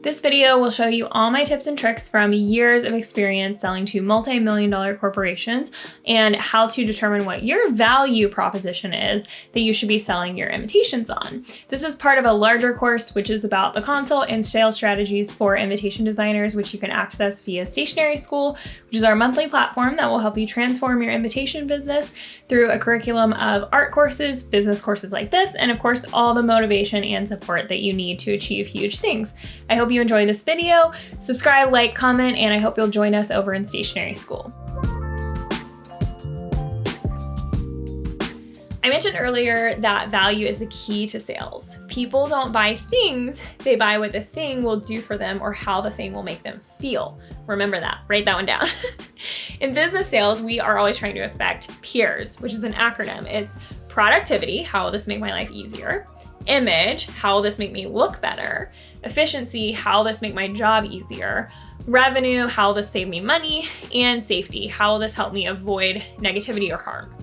This video will show you all my tips and tricks from years of experience selling to multi-million-dollar corporations and how to determine what your value proposition is that you should be selling your invitations on. This is part of a larger course, which is about the consult and sales strategies for invitation designers, which you can access via Stationery School, which is our monthly platform that will help you transform your invitation business through a curriculum of art courses, business courses like this, and of course, all the motivation and support that you need to achieve huge things. I hope you enjoy this video. Subscribe, like, comment, and I hope you'll join us over in Stationery School. I mentioned earlier that value is the key to sales. People don't buy things, they buy what the thing will do for them or how the thing will make them feel. Remember that, write that one down. In business sales, we are always trying to affect peers, which is an acronym. It's productivity, how will this make my life easier? Image, how will this make me look better? Efficiency, how will this make my job easier? Revenue, how will this save me money? And safety, how will this help me avoid negativity or harm?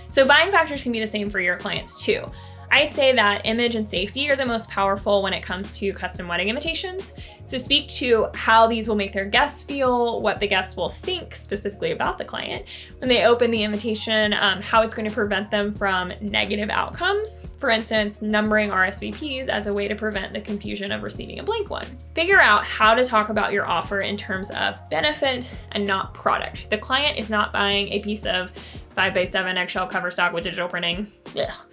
So buying factors can be the same for your clients too. I'd say that image and safety are the most powerful when it comes to custom wedding invitations. So speak to how these will make their guests feel, what the guests will think specifically about the client when they open the invitation, how it's going to prevent them from negative outcomes. For instance, numbering RSVPs as a way to prevent the confusion of receiving a blank one. Figure out how to talk about your offer in terms of benefit and not product. The client is not buying a piece of 5x7 eggshell cover stock with digital printing. Ugh.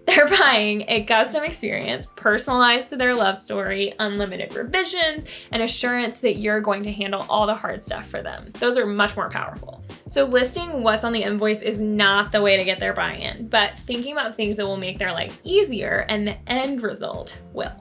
They're buying a custom experience personalized to their love story, unlimited revisions, and assurance that you're going to handle all the hard stuff for them. Those are much more powerful. So listing what's on the invoice is not the way to get their buy-in, but thinking about things that will make their life easier and the end result will.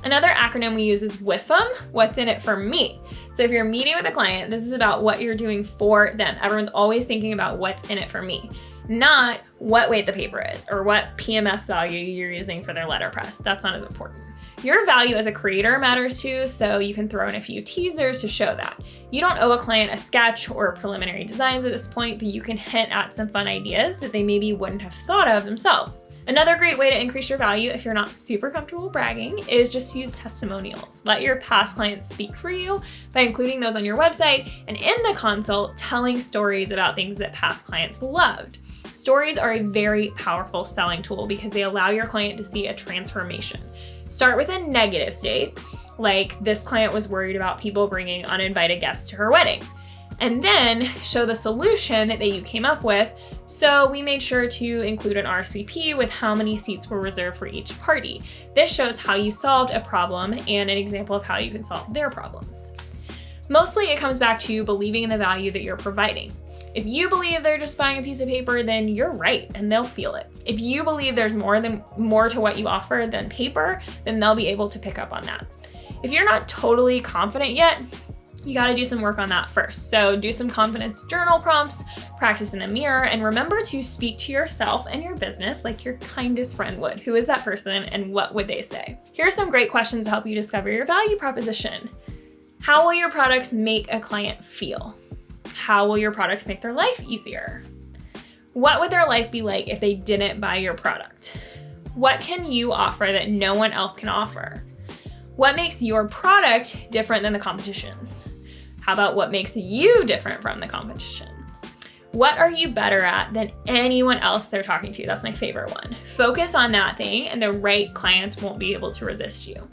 Another acronym we use is WIFM, what's in it for me. So if you're meeting with a client, this is about what you're doing for them. Everyone's always thinking about what's in it for me, not what weight the paper is or what PMS value you're using for their letterpress. That's not as important. Your value as a creator matters too, so you can throw in a few teasers to show that. You don't owe a client a sketch or preliminary designs at this point, but you can hint at some fun ideas that they maybe wouldn't have thought of themselves. Another great way to increase your value if you're not super comfortable bragging is just use testimonials. Let your past clients speak for you by including those on your website and in the consult, telling stories about things that past clients loved. Stories are a very powerful selling tool because they allow your client to see a transformation. Start with a negative state, like this client was worried about people bringing uninvited guests to her wedding. And then show the solution that you came up with. So we made sure to include an RSVP with how many seats were reserved for each party. This shows how you solved a problem and an example of how you can solve their problems. Mostly it comes back to believing in the value that you're providing. If you believe they're just buying a piece of paper, then you're right and they'll feel it. If you believe there's more to what you offer than paper, then they'll be able to pick up on that. If you're not totally confident yet, you got to do some work on that first. So do some confidence journal prompts, practice in the mirror, and remember to speak to yourself and your business like your kindest friend would. Who is that person and what would they say? Here are some great questions to help you discover your value proposition. How will your products make a client feel? How will your products make their life easier? What would their life be like if they didn't buy your product? What can you offer that no one else can offer? What makes your product different than the competition's? How about what makes you different from the competition? What are you better at than anyone else they're talking to? That's my favorite one. Focus on that thing and the right clients won't be able to resist you.